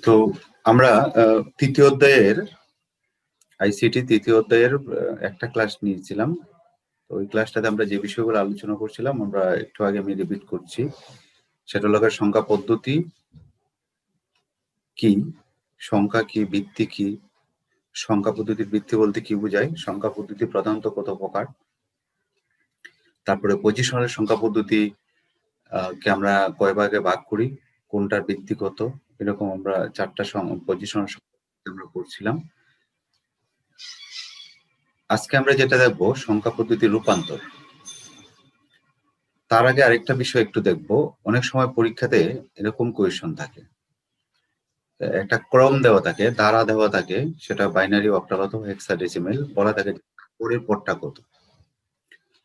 তো আমরা তৃতীয় অধ্যায়ের আইসিটি তৃতীয় অধ্যায়ের একটা ক্লাস নিয়েছিলাম। তো ওই ক্লাসটাতে আমরা যে বিষয়গুলো আলোচনা করছিলাম আমরা একটু আগে আমি রিপিট করছি। সেটা হলো সংখ্যা পদ্ধতি কি, সংখ্যা কি, ভিত্তি কি, সংখ্যা পদ্ধতির ভিত্তি বলতে কি বোঝায়, সংখ্যা পদ্ধতি প্রধানত কত প্রকার, তারপরে পজিশনের সংখ্যা পদ্ধতি কে আমরা কয় ভাগে ভাগ করি, কোনটার ভিত্তি কত, এরকম আমরা চারটা পজিশনের আমরা করছিলাম। আজকে আমরা যেটা দেখবো সংখ্যা পদ্ধতির রূপান্তর। তার আগে আরেকটা বিষয় একটু দেখবো, অনেক সময় পরীক্ষাতে এরকম কোয়েশন থাকে, একটা ক্রম দেওয়া থাকে, ধারা দেওয়া থাকে, সেটা বাইনারি, অক্টাল অথবা হেক্সাডেসিমেল, বলা থাকে পরের পদটা কত।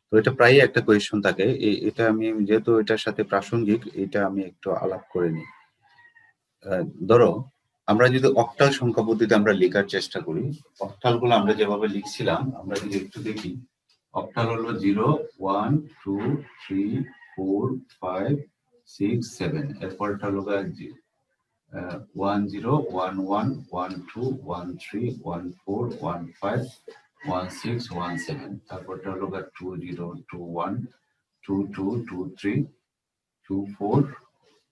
তো এটা প্রায় একটা কোয়েশন থাকে। এটা আমি যেহেতু এটার সাথে প্রাসঙ্গিক, এটা আমি একটু আলাপ করে নিই। ধরো আমরা যদি অক্টাল সংখ্যা পদ্ধতিতে আমরা লেখার চেষ্টা করি, অক্টাল গুলো আমরা যেভাবে লিখছিলাম আমরা যদি একটু দেখি, অক্টাল হলো 0 1 2 3 4 5 6 7, এরপরটা হলো 1 0 1 1 1 2 1 3 1 4 1 5 1 6 1 7, তারপরটা হলো 2 0 2 1 2 2 2 3 2 4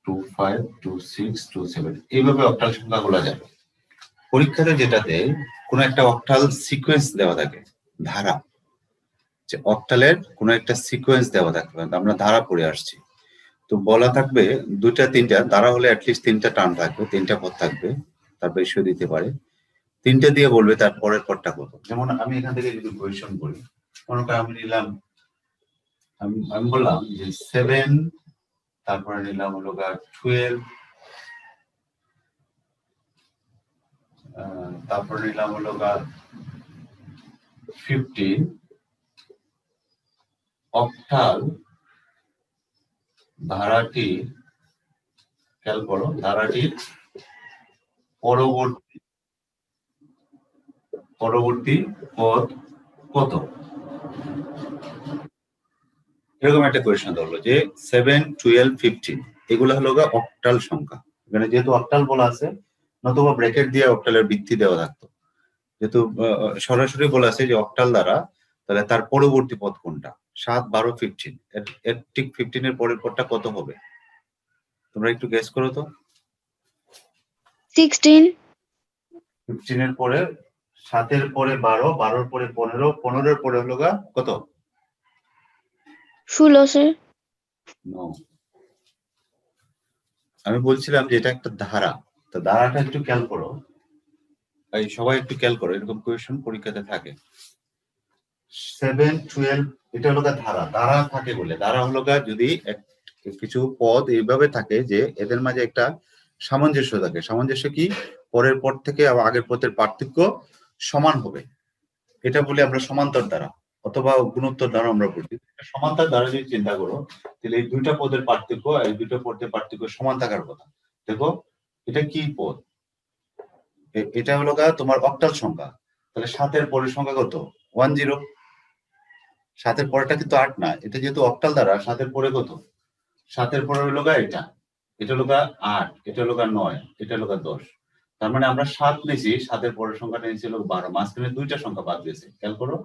2 5 2 6 2 7, এইভাবে অক্টাল সংখ্যা বলা যায়। পরীক্ষাতে যেটাতে কোনো একটা অক্টাল সিকোয়েন্স দেওয়া থাকে, ধারা, যে অক্টালের কোনো একটা সিকোয়েন্স দেওয়া থাকবে, আমরা ধারা পড়ে আসছি, তো বলা থাকবে দুইটা তিনটা ধারা হলে অ্যাটলিস্ট তিনটা টার্ম থাকবে, তিনটা পদ থাকবে, তার বেশিও দিতে পারে, তিনটা দিয়ে বলবে তার পরের পদটা কত। যেমন আমি এখান থেকে যদি কোয়েশন করি, মনে করি আমি নিলাম, আমি বললাম যে 7, তারপরে নিলাম হলো 12, তারপরে নিলাম হলো 15। অক্টাল ধারাটি, খেয়াল করো, ধারাটির পরবর্তী পদ কত, এরকম একটা কোয়েশন ধরলো যে 7 12 15, এগুলো হলো অক্টাল সংখ্যা। এখানে যেহেতু অক্টাল বলা আছে, নতুবা ব্র্যাকেট দিয়ে অক্টালের ভিত্তি দেওয়া থাকতো, যেহেতু সরাসরি বলা আছে যে অক্টাল দ্বারা, তাহলে তার পরবর্তী পদ কোনটা, 7 12 15, এর ঠিক 15 এর পরের পদটা কত হবে, তোমরা একটু গেস করো তো। 16। 15 এর পরে 7 এর পরে 12, 12 এর পরে 15, 15 এর পরে হলো কত, 16। আমি বলছিলাম যে এটা একটা ধারা, তো ধারাটা একটু খেয়াল করো, এই সবাই একটু খেয়াল করো, এরকম কোয়েশন পরীক্ষাতে থাকে। 7 12 এটা হলো ধারা, ধারা থাকে বলে, ধারা হলো যদি কিছু পদ এইভাবে থাকে যে এদের মাঝে একটা সামঞ্জস্য থাকে। সামঞ্জস্য কি, পরের পদ থেকে আবার আগের পদের পার্থক্য সমান হবে, এটা বলে আমরা সমান্তর দ্বারা অথবা গুণোত্তর দ্বারা আমরা বলি। সমান্তর দ্বারা যদি চিন্তা করো, তাহলে এই দুইটা পদের পার্থক্য, এই দুইটা পদের পার্থক্য সমান থাকার কথা। দেখো এটা কি পদ, এটা হলো তোমার অক্টাল সংখ্যা, তাহলে 7 এর পরের সংখ্যা কত, 1 0, 7 এর পরেরটা কিন্তু 8 না, এটা যেহেতু অক্টাল দ্বারা, 7 এর পরে কত, 7 এর পরে হলো এটা, এটা হলো 8, এটা হলো 9, এটা হলো 10, তার মানে আমরা 7 নিয়েছি, 7 এর পরের সংখ্যাটা নিয়েছি 12, মাঝখানে দুইটা সংখ্যা বাদ দিয়েছে, খেয়াল করো,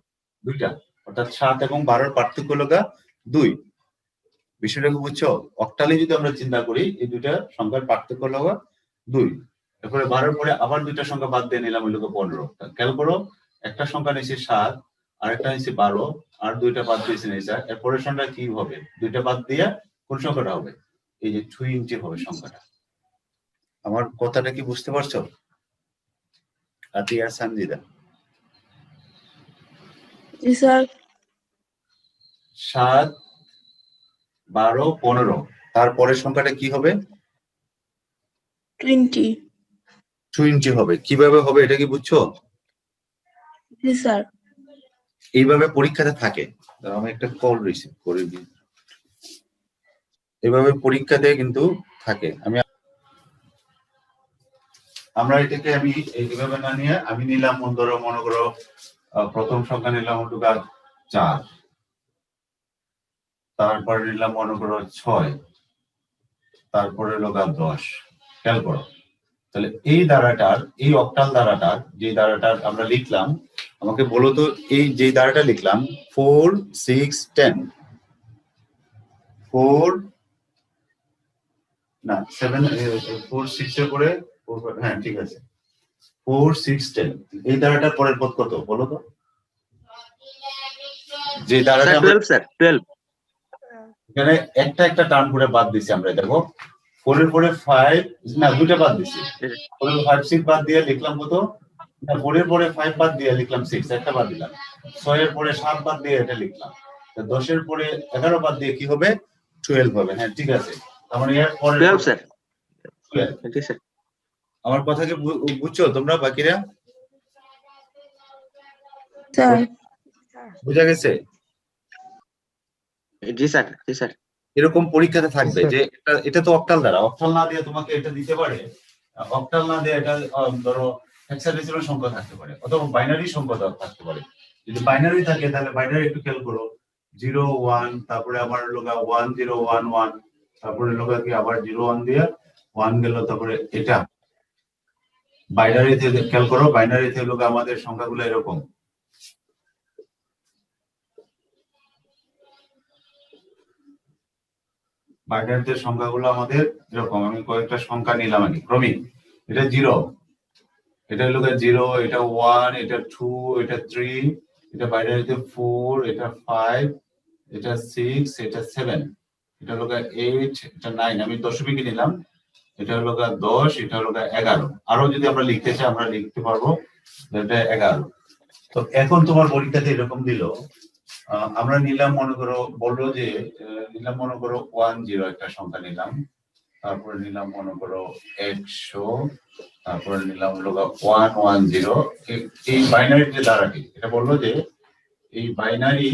দুইটা, অর্থাৎ 7 এবং 12 এর পার্থক্য হলো 2। বিষয়টা কি বুঝছো? অক্টালে যদি আমরা চিন্তা করি, এই দুইটা সংখ্যার পার্থক্য হলো 2, এরপরে 12 এর পরে আবার দুইটা সংখ্যা বাদ দিয়ে নিলাম হলো 15। খেয়াল করো, একটা সংখ্যা নিয়েছি 7, আর একটা নিয়েছি 12, আর দুইটা বাদ দিয়েছি নিয়েছি, এর পরের সংখ্যা কি হবে, দুইটা বাদ দিয়ে কোন সংখ্যাটা হবে, এই যে 20 হবে সংখ্যাটা। আমার কথাটা কি বুঝতে পারছো আতিয়া, সঞ্জিদা? জি স্যার। 7 12 15, তারপরের সংখ্যাটা কি হবে, 20 হবে। কিভাবে হবে এটা কি বুঝছো? জি স্যার। এইভাবে পরীক্ষাতে থাকে, আমি একটা কল রিসিভ করে দিই, এভাবে পরীক্ষাতে কিন্তু থাকে। আমরা এটাকে আমি এইভাবে না নিয়ে আমি নিলাম, মনে করো প্রথম সংখ্যা নিলাম 4, তারপরে নিলাম মনে করো 6, তারপরে 10। খেয়াল করো, তাহলে এই ধারাটার, এই অক্টাল ধারাটার যে ধারাটার আমরা লিখলাম, আমাকে বলো তো এই যে ধারাটা লিখলাম 4 6 10 4 না 7 4 6 এর পরে হ্যাঁ ঠিক আছে 4 6 10 এই ধারাটার পরের পদ কত বলো তো? যে ধারাটা স্যার আমরা 12 স্যার 12 এখানে একটা একটা টার্ম করে বাদ দিছি আমরা, দেখো 4 এর পরে 5 না দুটো বাদ দিছি, 4 এর 5 6 বাদ দিয়ে লিখলাম কত না, 4 এর পরে 5 বাদ দিয়ে লিখলাম 6, একটা বাদ দিলাম, 6 এর পরে 7 বাদ দিয়ে এটা লিখলাম, 10 এর পরে 11 বাদ দিয়ে কি হবে 12 হবে। হ্যাঁ ঠিক আছে, তার মানে এর পরে 12 স্যার 12। জি স্যার আমার কথা কি বুঝছো তোমরা বাকিরা? স্যার বুঝা গেছে? জি স্যার জি স্যার এরকম পরীক্ষাতে থাকবে যে এটা তো অক্টাল দ্বারা, অক্টাল না দিয়ে তোমাকে এটা দিতে পারে, অক্টাল না দিয়ে এটা ধরো হেক্সাডেসিমাল সংখ্যা থাকতে পারে অথবা বাইনারি সংখ্যা থাকতে পারে। যদি বাইনারি থাকে তাহলে বাইনারি একটু খেয়াল করো, 0 1 তারপরে আবার লোগা 1 0 1 1 তারপরে লোগা কি আবার 0 1 দিয়ে 1 গেল, তারপরে এটা বাইনারিতে খেয়াল করো, বাইনারিতে লোগা আমাদের সংখ্যাগুলো এরকম, বাইনারিতে সংখ্যাগুলো আমাদের এরকম। আমি কয়েকটা সংখ্যা নিলাম আর কি ক্রমিক, এটা 0, এটা হলো 0, এটা 1, এটা 2, এটা 3, এটা বাইনারিতে 4, এটা 5, এটা 6, এটা 7, এটা হলো 8, এটা 9, আমি দশমিকে নিলাম, এটা হলো 10, এটা হলো 11। আরো যদি আমরা লিখতে চাই আমরা লিখতে পারবো, এটা 11। তো এখন তোমার পরীক্ষাতে এরকম দিল, আমরা নিলাম মনে করো, বললো যে নিলাম মনে করো 1 0 একটা সংখ্যা নিলাম, তারপরে নিলাম মনে করো 100, তারপরে নিলাম হলো 1 1 0। এই বাইনারি যে ধারাটি, এটা বললো যে এই বাইনারি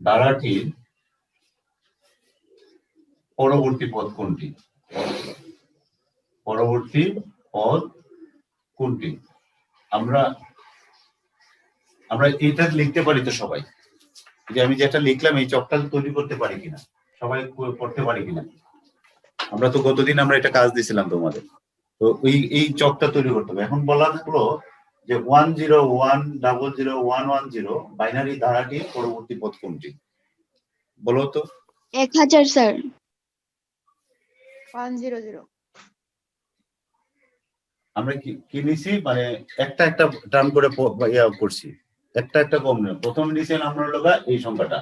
ধারাটির পরবর্তী পদ কোনটি, পরবর্তী পদ কোনটি? আমরা এটা লিখতে পারি তো সবাই, যে আমি যেটা লিখলাম এই চকটা তৈরি করতে পারি কিনা, সবাই করতে পারি কিনা? আমরা তো গতদিন আমরা এটা কাজ দিছিলাম তোমাদের, তো এই চকটা তৈরি করতে হবে। এখন বলা থাকলো যে 1 0 1 0 0 1 1 0 বাইনারি ধারাটির পরবর্তী পদ কোনটি বলো তো? 1000 স্যার। 100 আমরা কি নিছি, মানে একটা একটা টার্ম করে করছি, একটা একটা কম নয়। প্রথম নিচে আমরা লগা এই সংখ্যাটা,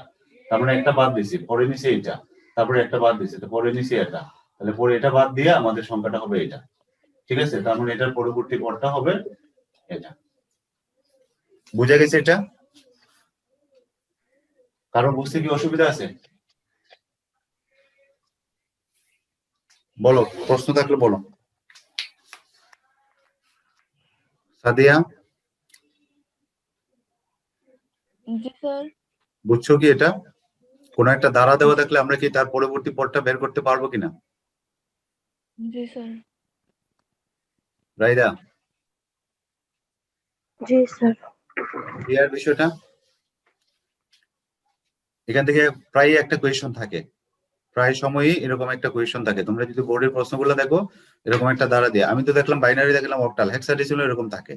তারপরে একটা বাদ দিছি, পরে নিচে এটা, তারপরে একটা বাদ দিছি, তো পরে নিচে এটা, তাহলে পরে এটা বাদ দিয়ে আমাদের সংখ্যাটা হবে এটা। ঠিক আছে, তার মানে এটার পরবর্তী পদটা হবে এটা। বুঝা গেছে এটা? কারো বুঝতে কি অসুবিধা আছে? বলো, প্রশ্ন থাকলে বলো। সাদিয়া জি স্যার। বুঝছো কি এটা? কোন একটা ধারা দেওয়া থাকলে আমরা কি তার পরবর্তী পদটা বের করতে পারবো কিনা? জি স্যার। রাইদা জি স্যার। ক্লিয়ার বিষয়টা? এখান থেকে প্রায় একটা কোয়েশ্চন থাকে, প্রায় সময়ই এরকম একটা কোয়েশ্চন থাকে। তোমরা যদি বোর্ডের প্রশ্নগুলো দেখো এরকম একটা ধারা দিয়ে, আমি তো দেখলাম বাইনারি, দেখলাম অক্টাল, হেক্সাডেসিমাল এরকম থাকে।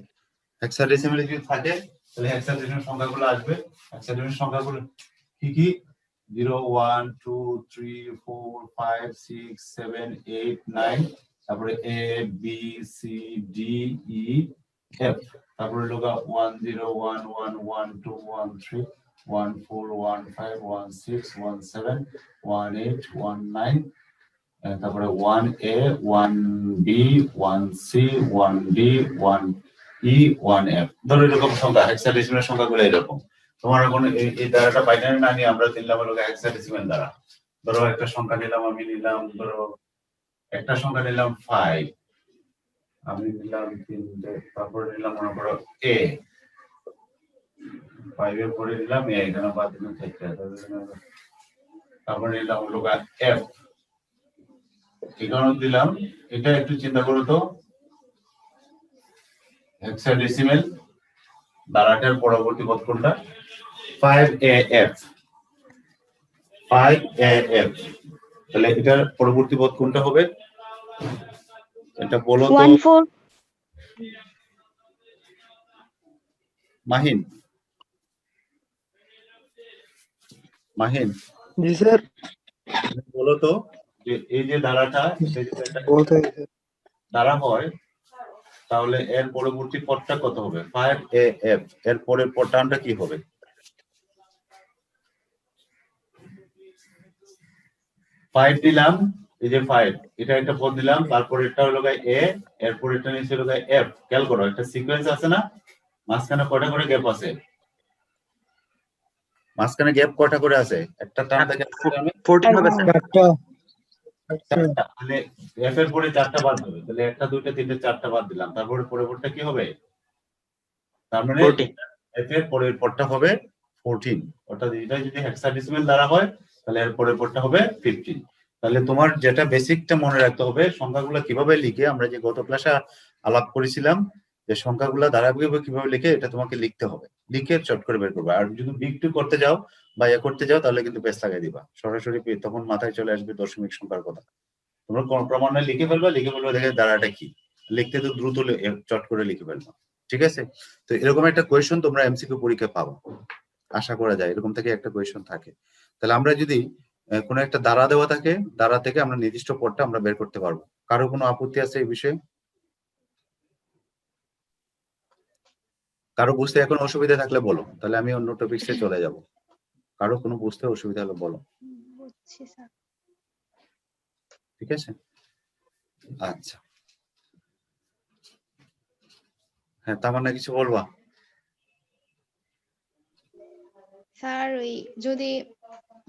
হেক্সাডেসিমালে যদি থাকে তাহলে হেক্সাডেসিমাল সংখ্যাগুলো আসবে। হেক্সাডেসিমাল সংখ্যাগুলো কি কি? 0 1 2 3 4 5 6 7 8 9, তারপরে A B C D E F, তারপরে লোগা 1 0 1 1 1 2 1 3 1 4 1 5 1 6 1 7 1 8 1 9, তারপরে 1 এ 1 বি 1 সি 1 ডি 1 ই 1 এফ। ধরো এরকম সংখ্যা, হেক্সাডেসিমাল সংখ্যাগুলো এরকম। তোমার এখন এই দ্বারাটা বাইনারি না নিয়ে আমরা নিলাম হলো হেক্সাডেসিমাল দ্বারা। ধরো একটা সংখ্যা নিলাম, আমি নিলাম ধরো একটা সংখ্যা নিলাম 5, আমি নিলাম 3, তারপরে নিলাম মনে করো এ, 5 এর পরে নিলাম এ, এখানে বাদ দিলাম 4টা, তারপরে নিলাম হলো এফ, এখানে দিলাম। এটা একটু চিন্তা করো তো, হেক্সাডেসিমাল ধারাটার পরবর্তী পদ কোনটা? 5AF, 5AF। তাহলে এটার পরবর্তী পদ কোনটা হবে? এটা বলো তো 1/4 মাহিন। মাহিন জি স্যার, বলো তো যে এই যে ধারাটা এটা যদি একটা বলতে হবে স্যার। ধারা হয় তাহলে এর পরবর্তী পদটা কত হবে? 5AF এর পরের টার্মটা কি হবে? 5 দিলাম, এই যে 5 এটা একটা পদ দিলাম, তারপর এটা হলো A, এরপর এটা নিচে হলো F। খেয়াল করো একটা সিকোয়েন্স আছে না, মাঝখানে কয়টা করে গ্যাপ আছে? মাঝখানে গ্যাপ কয়টা করে আছে? একটা টার্ম থেকে একটা টার্মে 14 হবে স্যার। চারটা, মানে F এর পরে 4টা বাদ হবে, তাহলে 1 2 3 4টা বাদ দিলাম, তারপরে পরবর্তীটা কি হবে? তার মানে 14 F এর পরের পদটা হবে 14, অর্থাৎ এটা যদি হেক্সাডেসিমাল দ্বারা হয় তাহলে এর পরের পদটা হবে 15। তাহলে তোমার যেটা বেসিকটা মনে রাখতে হবে, সংখ্যাগুলো কিভাবে লিখে, আমরা যে গত ক্লাসে আলাপ করেছিলাম যে সংখ্যাগুলো ধারাবাহিকভাবে কিভাবে লিখে, এটা তোমাকে লিখতে হবে, লিখে চট করে বের করবে। আর যদি বিগ টু করতে যাও বা করতে যাও তাহলে কিন্তু পেস লাগাই দিবা সরাসরি, তখন মাথায় চলে আসবে দশমিক সংখ্যার কথা। তোমরা ক্রমান্বয়ে লিখে ফেলবা, দেখে ধারাটা কি, লিখতে তো দ্রুত চট করে লিখে ফেলবা। ঠিক আছে? তো এরকম একটা কোয়েশন তোমরা এমসিকিউ পরীক্ষায় পাবো, আশা করা যায় এরকম থেকে একটা কোয়েশন থাকে। তাহলে আমরা যদি কোনো একটা দ্বারা দেওয়া থাকে, দ্বারা থেকে আমরা নির্দিষ্ট পদটা আমরা বের করতে পারবো। কারো কোনো আপত্তি আছে এই বিষয়ে? কারো বুঝতে এখন অসুবিধা থাকলে বলো, তাহলে আমি অন্য টপিকসে চলে যাব। কারো কোনো বুঝতে অসুবিধা হলে বলো। বুঝছি স্যার। ঠিক আছে, আচ্ছা। হ্যাঁ, তার মানে কিছু বলবা? স্যার ওই যদি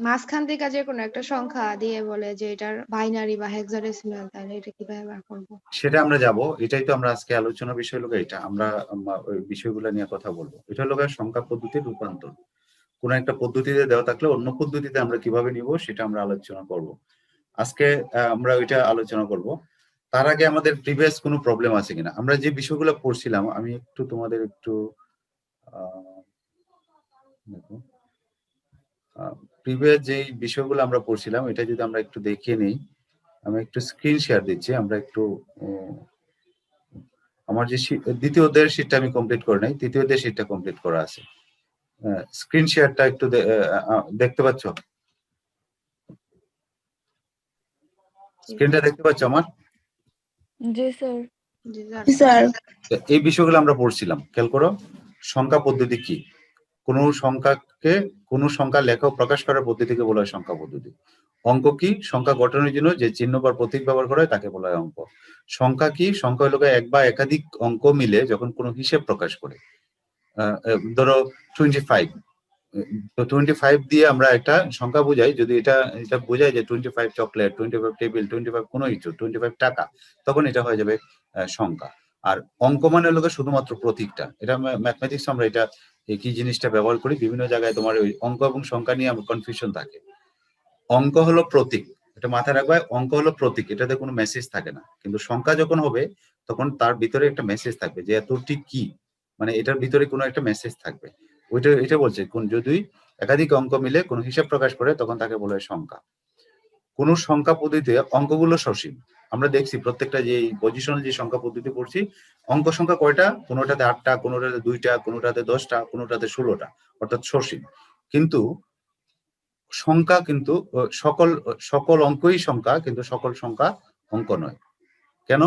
মাঝখান থেকে যে কোনো একটা সংখ্যা দিয়ে বলে যে এটার বাইনারি বা হেক্সাডেসিমাল, তাহলে এটা কিভাবে বার করবো? সেটা আমরা যাব, এটাই তো আমরা আজকে আলোচনা বিষয় লোক, এটা আমরা ওই বিষয়গুলো নিয়ে কথা বলবো। এটা হলো সংখ্যা পদ্ধতির রূপান্তর। কোন একটা পদ্ধতিতে দেওয়া থাকলে অন্য পদ্ধতিতে আমরা কিভাবে নিব সেটা আমরা আলোচনা করব আজকে। আমরা ওইটা আলোচনা করব। তার আগে আমাদের প্রিভিয়াস কোনো প্রবলেম আছে কিনা, আমরা যে বিষয়গুলো পড়ছিলাম, আমি একটু তোমাদের একটু দেখো, প্রিভিয়াস যে বিষয়গুলো আমরা পড়ছিলাম এটা যদি আমরা একটু দেখিয়ে নিই। আমি একটু স্ক্রিন শেয়ার দিচ্ছি, আমরা একটু আমার যে দ্বিতীয় অধ্যায়ের শীটটা আমি কমপ্লিট করে নাই, তৃতীয় অধ্যায়ের শীটটা কমপ্লিট করা আছে। স্ক্রিন শেয়ারটা একটু দেখতে পাচ্ছ? স্ক্রিনটা দেখতে পাচ্ছ আমার? জি স্যার। জি স্যার। স্যার এই বিষয়গুলো আমরা পড়ছিলাম, খেয়াল করো। সংখ্যা পদ্ধতি কি? কোন সংখ্যা লেখা ও প্রকাশ করার পদ্ধতিকে বলা হয় সংখ্যা পদ্ধতি। অঙ্ক কি? সংখ্যা গঠনের জন্য যে চিহ্ন বা প্রতীক ব্যবহার করা হয় তাকে বলা হয় অঙ্ক। সংখ্যা কি? সংখ্যা হলো এক বা একাধিক অঙ্ক মিলে যখন কোনো হিসেব প্রকাশ করে। ধরো 25, তো 25 দিয়ে আমরা একটা সংখ্যা বোঝাই, যদি এটা বোঝায় যে 25 চকলেট, 25 টেবিল, 25 কোনো কিছু, 25 টাকা, তখন এটা হয়ে যাবে সংখ্যা। আর অঙ্ক মানে হলো শুধুমাত্র প্রতীকটা। এটা ম্যাথমেটিক্স আমরা এটা কি জিনিসটা ব্যবহার করি বিভিন্ন জায়গায়, তোমার ওই অঙ্ক এবং সংখ্যা নিয়ে কনফিউশন থাকে। অঙ্ক হলো প্রতীক, এটা মাথায় রাখবে, অঙ্ক হলো প্রতীক, এটাতে কোনো মেসেজ থাকে না। কিন্তু সংখ্যা যখন হবে তখন তার ভিতরে একটা মেসেজ থাকবে যে এতটি কি, মানে এটার ভিতরে কোনো একটা মেসেজ থাকবে। এটা বলছে কোন যদি একাধিক অঙ্ক মিলে কোনো হিসাব প্রকাশ করে তখন তাকে বলা হয় সংখ্যা। কোন সংখ্যা পদ্ধতিতে অঙ্কগুলো সসীম। আমরা দেখছি প্রত্যেকটা যে পজিশনাল যে সংখ্যা পদ্ধতি পড়ছি, অঙ্ক সংখ্যা কয়টা? কোনোটাতে 8টা, কোনোটাতে 2টা, কোনোটাতে 10টা, কোনোটাতে 16টা, অর্থাৎ সসীম। কিন্তু সংখ্যা কিন্তু সকল অঙ্কই সংখ্যা, কিন্তু সকল সংখ্যা অঙ্ক নয়। কেন?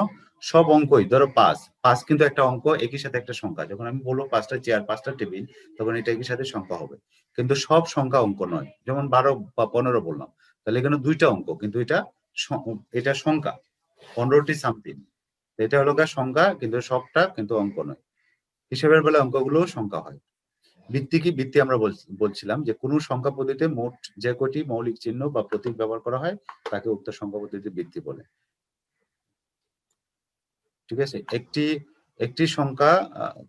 সব অঙ্কই, ধরো 5 কিন্তু একটা অঙ্ক, একই সাথে একটা সংখ্যা। যখন আমি বলবো 5টা চেয়ার, 5টা টেবিল, তখন এটা একই সাথে সংখ্যা হবে। কিন্তু সব সংখ্যা অঙ্ক নয়। যেমন 12 বা 15 বললাম, তাহলে এখানে 2টা অঙ্ক, কিন্তু এটা সংখ্যা 15টি সামথিং। এটা হলো সংখ্যা, কিন্তু সবটা কিন্তু অঙ্ক নয়। হিসেবের বেলা অঙ্কগুলো সংখ্যা হয়। ভিত্তি কি? ভিত্তি আমরা বলছিলাম যে কোন সংখ্যা পদ্ধতিতে মোট যে কটি মৌলিক চিহ্ন বা প্রতীক ব্যবহার করা হয় তাকে উক্ত সংখ্যা পদ্ধতিতে ভিত্তি বলে। ঠিক আছে? একটি সংখ্যা,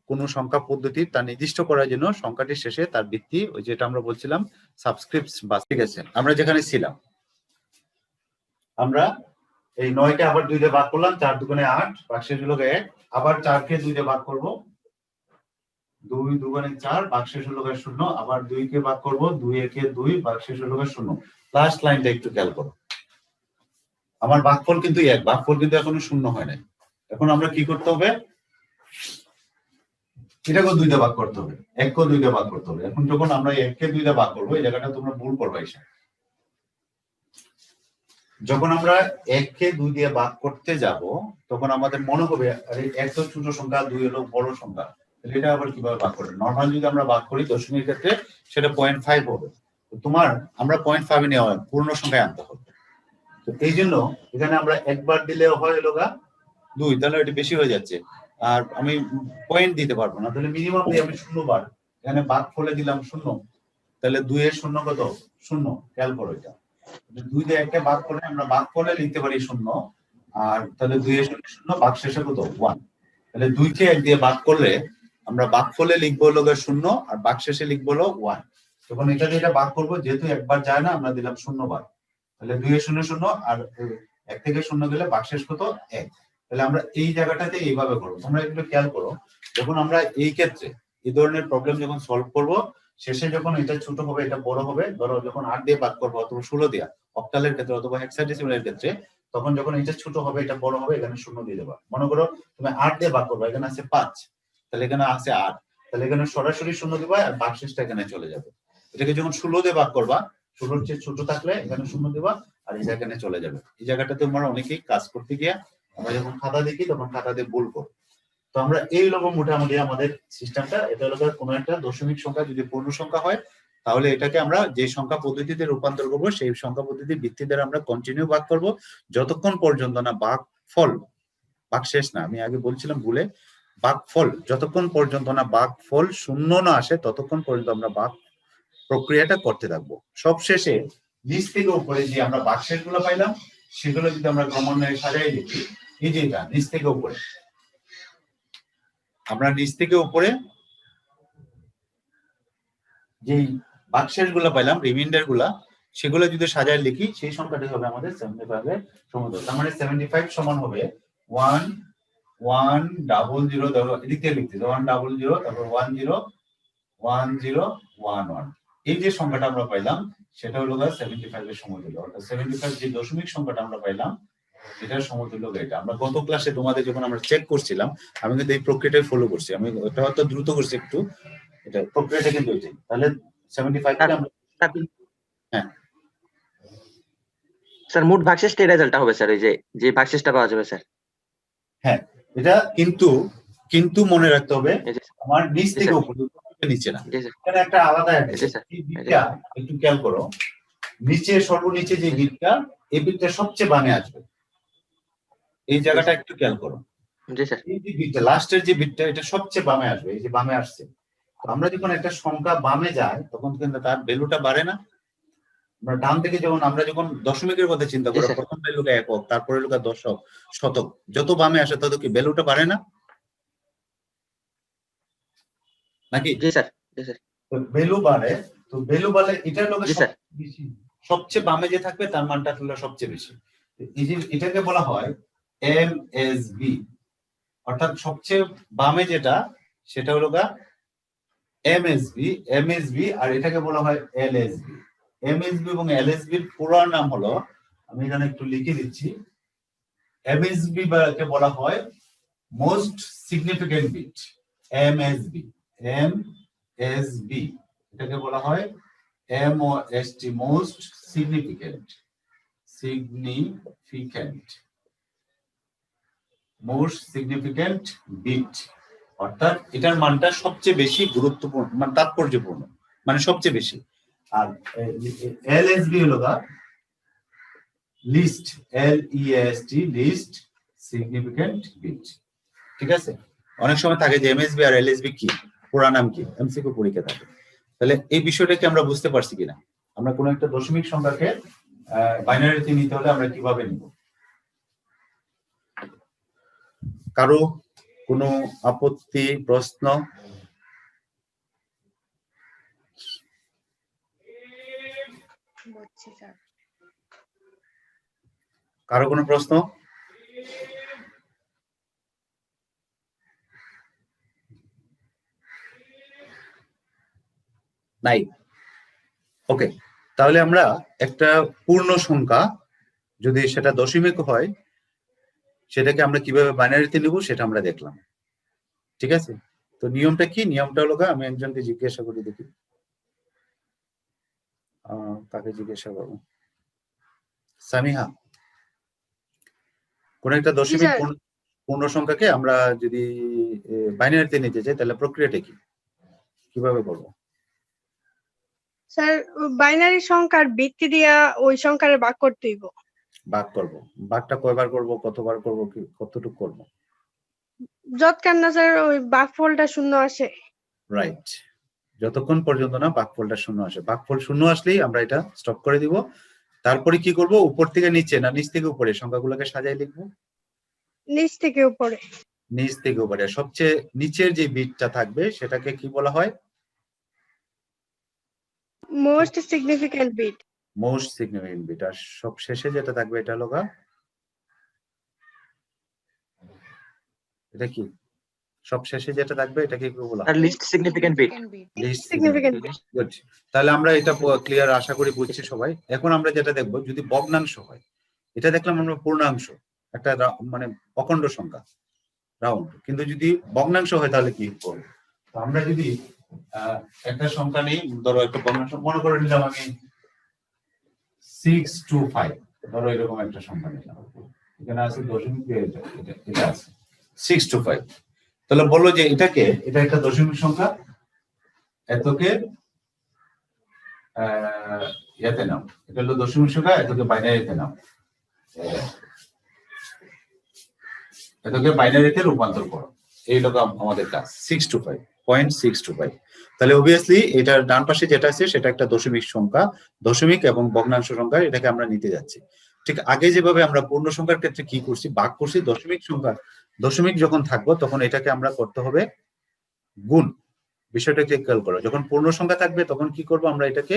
কোন সংখ্যা পদ্ধতি তা নির্দিষ্ট করার জন্য সংখ্যাটির শেষে তার ভিত্তি, ওই যেটা আমরা বলছিলাম সাবস্ক্রিপ্টস বা। ঠিক আছে, আমরা যেখানে ছিলাম, আমরা এই 9কে আবার 2 দিয়ে ভাগ করলাম, 4 দুগুণে 8, ভাগশেষ হলো 1। আবার 4কে 2 দিয়ে ভাগ করব, 2 দুগুণে 4, ভাগশেষ হলো 0। আবার 2 কে ভাগ করব, 2 একে 2, ভাগশেষ হলো 0। লাস্ট লাইনটা একটু খেয়াল করো, আমার ভাগফল কিন্তু 1, ভাগফল কিন্তু এখনো 0 হয় নাই। এখন আমরা কি করতে হবে, এটাকেও দুইটা ভাগ করতে হবে, এককেও দুইটা ভাগ করতে হবে। এখন যখন আমরা এককে দুইটা ভাগ করবো, এই জায়গাটা তোমরা ভুল করবা। যখন আমরা এককে দুই দিয়ে ভাগ করতে যাব, তখন আমাদের মনে হবে আরে এক তো ছোট সংখ্যা, দুই হলো বড় সংখ্যা, তাহলে এটা আবার কিভাবে ভাগ করবে। নর্মাল যদি আমরা ভাগ করি দশমিকের ক্ষেত্রে সেটা 0.5 হবে। তোমার আমরা 0.5 নেওয়া হয়, পূর্ণ সংখ্যায় আনতে হবে। তো এই জন্য এখানে আমরা একবার দিলে হয় হলো গা 2, তাহলে এটা বেশি হয়ে যাচ্ছে, আর আমি পয়েন্ট দিতে পারবো না, তাহলে মিনিমাম দিয়ে আমি 0 বার এখানে ভাগ ফলে দিলাম 0, তাহলে 2 এর 0 কত? 0। খেয়াল করো এটা 2 দিয়ে একটা ভাগ করে আমরা ভাগ ফলে লিখতে পারি 0, আর তাহলে 2 এর 0 0, ভাগ শেষে কত? 1। তাহলে 2 কে 1 দিয়ে ভাগ করলে আমরা ভাগ ফলে লিখবো হলো 0 আর ভাগ শেষে লিখবো হলো 1। যখন এটা দিয়ে এটা ভাগ করবো, যেহেতু একবার যায় না, আমরা দিলাম 0 বার, তাহলে 2 এর 0 0 আর 1 থেকে 0 গেলে ভাগশেষ কত? 1। তাহলে আমরা এই জায়গাটাতে এইভাবে করবো। তোমরা একটু খেয়াল করো, যখন আমরা এই ক্ষেত্রে এই ধরনের প্রবলেম যখন সলভ করব, শেষে যখন এটা ছোট হবে এটা বড় হবে, ধরো যখন 8 দিয়ে ভাগ করবো অথবা 16 দিয়ে, অক্টালের ক্ষেত্রে অথবা হেক্সাডেসিমালের ক্ষেত্রে, তখন যখন এটা ছোট হবে এটা বড় হবে, এখানে 0 দিয়ে দেবা। মনে করো তুমি 8 দিয়ে ভাগ করবে, এখানে আছে 5, তাহলে এখানে আছে 8, তাহলে এখানে সরাসরি 0 দিবা আর ভাগশেষটা এখানে চলে যাবে। এটাকে যখন 16 দিয়ে ভাগ করবা, 16 চেয়ে ছোট থাকলে এখানে 0 দিবা আর এই জায়গায় চলে যাবে। এই জায়গাটাতে আমরা অনেকেই কাজ করতে গিয়ে আমরা যখন খাতা দেখি তখন খাতা দিয়ে ভুল করব। তো আমরা এই রকম মোটামুটি আমাদের সিস্টেমটা, এটা হলো কোনো একটা দশমিক সংখ্যা যদি পূর্ণ সংখ্যা হয়, তাহলে এটাকে আমরা যে সংখ্যা পদ্ধতিতে রূপান্তর করব সেই সংখ্যা পদ্ধতির ভিত্তি দ্বারা আমরা কন্টিনিউ ভাগ করব, যতক্ষণ পর্যন্ত না ভাগফল, ভাগশেষ না, আমি আগে বলছিলাম ভুলে, ভাগফল যতক্ষণ পর্যন্ত না ভাগফল 0 না আসে ততক্ষণ পর্যন্ত আমরা ভাগ প্রক্রিয়াটা করতে থাকবো। সবশেষে নিচ থেকে উপরে যে আমরা ভাগশেষ গুলো পাইলাম, সেগুলো যদি আমরা ক্রমান্বয়ে সাজাই লিখি, এই যে এটা নিচ থেকে উপরে, আমরা নিচ থেকে উপরে যেই ভাগশেষ গুলো পাইলাম, রিমাইন্ডার গুলা, সেগুলো যদি সাজায় লিখি, সেই সংখ্যাটি হবে আমাদের 75 এর সমতুল্য। তার মানে 75 সমান হবে 1 1 0 0, এদিকে লিখতে 1 0 0, তারপর 1 0 1 0 1 1। এই যে সংখ্যাটা আমরা পাইলাম সেটা হলো 75 এর সমতুল্য। অর্থাৎ 75 যে দশমিক সংখ্যাটা আমরা পাইলাম এটার সমতুল্য এটা। আমরা গত ক্লাসে তোমাদের যখন আমরা চেক করছিলাম, আমি কিন্তু এই প্রক্রিয়াটাই ফলো করছি, আমি ওটা হয়তো দ্রুত করছি একটু, এটা প্রক্রিয়াটা কিন্তু এটাই। তাহলে 75 কে আমরা, হ্যাঁ স্যার মোট ভাগশেষটা রেজাল্টটা হবে স্যার, এই যে ভাগশেষটা পাওয়া যাবে স্যার। হ্যাঁ, এটা কিন্তু মনে রাখতে হবে আমার নিচ থেকে উপরে, নিচে না। এখানে একটা আলাদা একটু খেয়াল করো, নিচে সর্বনিচে যে বিটটা, এই বিটটা সবচেয়ে বামে আসবে, এই জায়গাটা একটু খেয়াল করো। এই যে বিটটা লাস্টের যে বিটটা, এটা সবচেয়ে বামে আসবে, এই যে বামে আসছে। আমরা যখন একটা সংখ্যা বামে যায় তখন কিন্তু তার ভ্যালুটা বাড়ে না। আমরা ডান থেকে আমরা যখন দশমিকের কথা চিন্তা করি, প্রথম ভ্যালুটা একক, তারপরে হলো দশক, শতক, যত বামে আসে তত কি ভ্যালুটা বাড়ে না নাকি? ভ্যালু বাড়ে। তো ভ্যালু বাড়লে এটার লোকে সবচেয়ে বামে যে থাকবে তার মানটা হলো সবচেয়ে বেশি। এই যে এটাকে বলা হয় এমএসবি, অর্থাৎ সবচেয়ে বামে যেটা সেটা হলো এমএসবি, আর এটাকে বলা হয় এলএসবি। এমএসবি এবং এলএসবি এর পুরো নাম হলো, আমি এখানে একটু লিখে দিচ্ছি, এমএসবি কে বলা হয় মোস্ট সিগনিফিকেন্ট বিট। এমএসবি এটাকে বলা হয় এমওএসটি, মোস্ট সিগনিফিকেন্ট বিট, অর্থাৎ এটার মানটা সবচেয়ে বেশি গুরুত্বপূর্ণ, মানে তাৎপর্যপূর্ণ, মানে সবচেয়ে বেশি। আর এলএসবি হলো লিস্ট, এলইএসটি, লিস্ট সিগনিফিকেন্ট বিট। ঠিক আছে, অনেক সময় থাকে যে এমএসবি আর এলএসবি কি, পুরা নাম কি, এমসিকিউ পরীক্ষা থাকে। তাহলে এই বিষয়টাকে আমরা বুঝতে পারছি কিনা, আমরা কোনো একটা দশমিক সংখ্যাকে বাইনারিতে নিতে হলে আমরা কিভাবে নিব? কারো কোনো আপত্তি, প্রশ্ন? কারো কোনো প্রশ্ন? নাই? ওকে, তাহলে আমরা একটা পূর্ণ সংখ্যা যদি সেটা দশমিক হয়, সেটাকে আমরা কিভাবে বাইনারিতে নিব সেটা আমরা দেখলাম। ঠিক আছে, তো নিয়মটা কি? নিয়মটা হলো আমি একজনকে জিজ্ঞাসা করি, দেখি কাকে জিজ্ঞাসা করবো। সামিহা, কোন একটা জি দশমিক স্যার। পূর্ণ সংখ্যাকে আমরা যদি বাইনারিতে নিতে চাই তাহলে প্রক্রিয়াটা কি, কিভাবে করবো? স্যার বাইনারি সংখ্যার ভিত্তি দিয়া ওই সংখ্যারে ভাগ করতে হইব। ভাগ করব, ভাগটা কয়বার করব, কতবার করব, কি কতটুকু করব? যতক্ষণ না স্যার ওই ভাগফলটা শূন্য আসে। রাইট, যতক্ষণ পর্যন্ত না ভাগফলটা শূন্য আসে। ভাগফল শূন্য আসলেই আমরা এটা স্টপ করে দিব। তারপরে কি করব, উপর থেকে নিচে না নিচ থেকে উপরে সংখ্যাগুলোকে সাজাই লিখবো? নিচ থেকে উপরে। নিচ থেকে উপরে। সবচেয়ে নিচের যে বিটটা থাকবে সেটাকে কি বলা হয়? Most significant bit. Most significant bit. আর সব শেষে যেটা থাকবে এটা হলো এটা কি? সব শেষে যেটা থাকবে এটাকে কি বলা হয়? Least significant bit. Least significant significant. Good. তাহলে আমরা এটা ক্লিয়ার আশা করি বুঝছি সবাই। এখন আমরা যেটা দেখবো, যদি ভগ্নাংশ হয়, এটা দেখলাম আমরা পূর্ণাংশ, একটা মানে অখণ্ড সংখ্যা, রাউন্ড। কিন্তু যদি ভগ্নাংশ হয় তাহলে কি করব? তো আমরা যদি একটা সংখ্যা নেই, ধরো একটা ভগ্নাংশ মনে করে নিলাম আমি 625, ধরো এরকম একটা সংখ্যা নিলাম, এখানে আছে দশমিক, এটা আছে 625। তাহলে বললো যে এটা একটা দশমিক সংখ্যা, এতকে ইয়াতে নাও, এটা হলো দশমিক সংখ্যা, এতকে বাইনারিতে নাও, এটাকে বাইনারিতে রূপান্তর করো। এই হলো আমাদের কাজ, 625.625। তাহলে অবভিয়াসলি এটার ডান পাশে যেটা আছে সেটা একটা দশমিক সংখ্যা, দশমিক এবং ভগ্নাংশ সংখ্যা, এটাকে আমরা নিতে যাচ্ছি। ঠিক আগে যেভাবে আমরা পূর্ণ সংখ্যার ক্ষেত্রে কি করছি, ভাগ করছি, দশমিক সংখ্যা, দশমিক যখন থাকবো তখন এটাকে আমরা করতে হবে গুণ। বিষয়টা খেয়াল করো, যখন পূর্ণ সংখ্যা থাকবে তখন কি করব, আমরা এটাকে